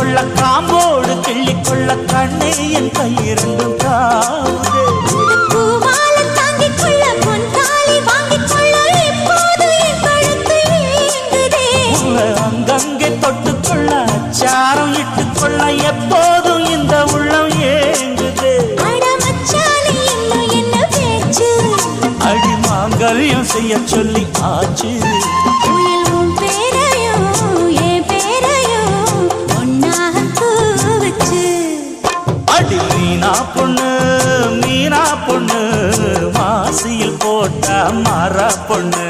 கொள்ள காம்போடு கிள்ளிக்கொள்ள கண்ணே என் கையிரண்டும் தாவுதே. பூமால தாங்கிக் கொள்ள பொன் தாலி வாங்கிக் கொள்ள எப்போது என் கழுத்து ஏங்குதே. அங்கங்கே தொட்டுக்கொள்ள அச்சாரம் இட்டுக்கொள்ள எப்போதும் இந்த உள்ளம் ஏங்குதே. அட மச்சானே இன்னும் என்ன பேச்சு, அடி மாங்கல்யம் செய்ய சொல்லி ஆச்சு. உயில் உன் பேரையும் என் பேரையும் ஒன்னாக கூவச்சு. அடி மீனா பொண்ணு மாசியில் போட்ட மாறா பொண்ணு.